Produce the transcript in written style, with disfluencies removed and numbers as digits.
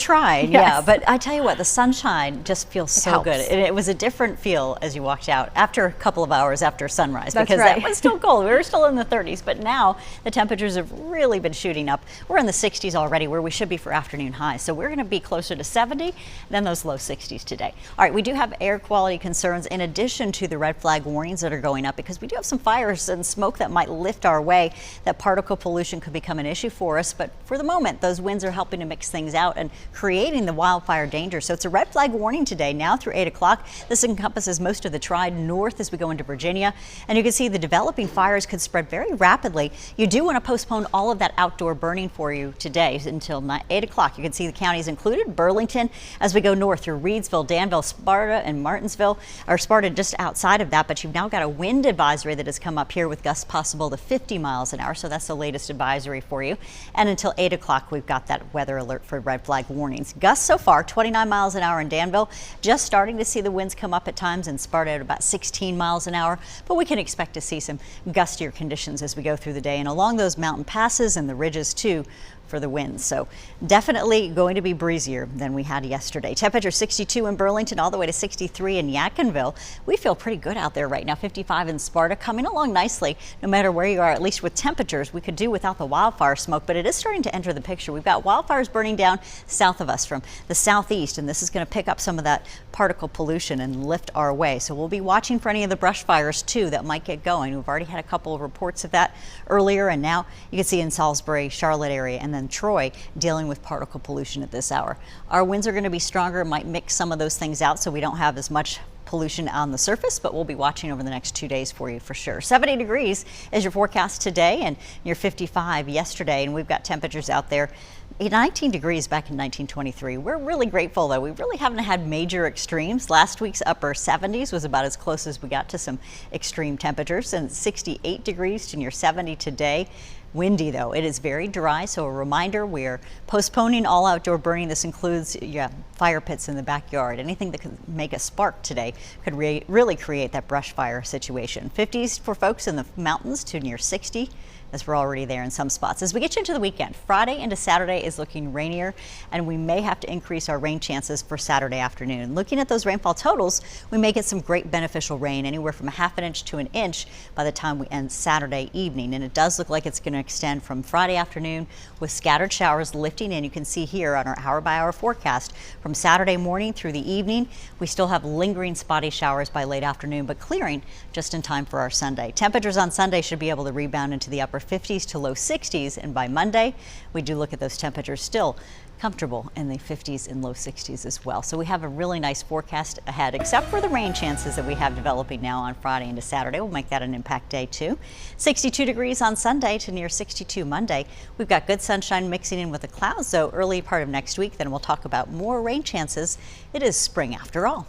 trying, Yes. yeah. But I tell you what, the sunshine just feels so helps. good. It was a different feel as you walked out after a couple of hours after sunrise. That's because right. that was still cold. We were still in the 30s, but now the temperatures have really been shooting up. We're in the 60s already, where we should be for afternoon highs. So we're going to be closer to 70 than those low 60s today. All right, we do have air quality concerns in addition to the red flag warnings that are going up, because we do have some fires and smoke that might lift our way. That particle pollution could become an issue for us. But for the moment, those winds are helping to mix things out and creating the wildfire danger. So it's a red flag warning today, now through 8 o'clock. This encompasses most of the tri-north as we go into Virginia. And you can see the developing fires could spread very rapidly. You do want to postpone all of that outdoor burning for you today until 8 o'clock. You can see the counties included, Burlington, as we go north through Reidsville, Danville, Sparta, and Martinsville, or Sparta just outside of that. But you've now got a wind advisory that has come up here with gusts possible to 50 miles an hour. So that's the latest advisory for you. And until 8 o'clock, we've got that weather alert for red flag warnings. Gusts so far, 29 miles an hour in Danville. Just starting to see the winds come up at times in Sparta at about 16 miles an hour. But we can expect to see some gustier conditions as we go through the day and along those mountain passes and the ridges too for the winds. So definitely going to be breezier than we had yesterday. Temperature 62 in Burlington, all the way to 63 in Yadkinville. We feel pretty good out there right now. 55 in Sparta, coming along nicely no matter where you are, at least with temperatures. We could do without the wildfire smoke, but it is starting to enter the picture. We've got wildfires burning down south of us from the southeast, and this is going to pick up some of that particle pollution and lift our way. So we'll be watching for any of the brush fires too that might get going. We've already had a couple of reports of that earlier, and now you can see in Salisbury, Charlotte area, and then Troy dealing with particle pollution at this hour. Our winds are going to be stronger, might mix some of those things out so we don't have as much pollution on the surface, but we'll be watching over the next 2 days for you for sure. 70 degrees is your forecast today, and your 55 yesterday, and we've got temperatures out there 19 degrees back in 1923. We're really grateful though. We really haven't had major extremes. Last week's upper 70s was about as close as we got to some extreme temperatures, and 68 degrees to near 70 today. Windy though, it is very dry, so a reminder, we're postponing all outdoor burning. This includes fire pits in the backyard. Anything that could make a spark today could really create that brush fire situation. 50s for folks in the mountains to near 60, as we're already there in some spots. As we get you into the weekend, Friday into Saturday is looking rainier, and we may have to increase our rain chances for Saturday afternoon. Looking at those rainfall totals, we may get some great beneficial rain, anywhere from a half an inch to an inch by the time we end Saturday evening. And it does look like it's going to extend from Friday afternoon with scattered showers lifting in. You can see here on our hour-by-hour forecast from Saturday morning through the evening. We still have lingering spotty showers by late afternoon, but clearing just in time for our Sunday. Temperatures on Sunday should be able to rebound into the upper 50s to low 60s, and by Monday we do look at those temperatures still comfortable in the 50s and low 60s as well. So we have a really nice forecast ahead, except for the rain chances that we have developing now on Friday into Saturday. We'll make that an impact day too. 62 degrees on Sunday to near 62 Monday. We've got good sunshine mixing in with the clouds, so early part of next week. Then we'll talk about more rain chances. It is spring after all.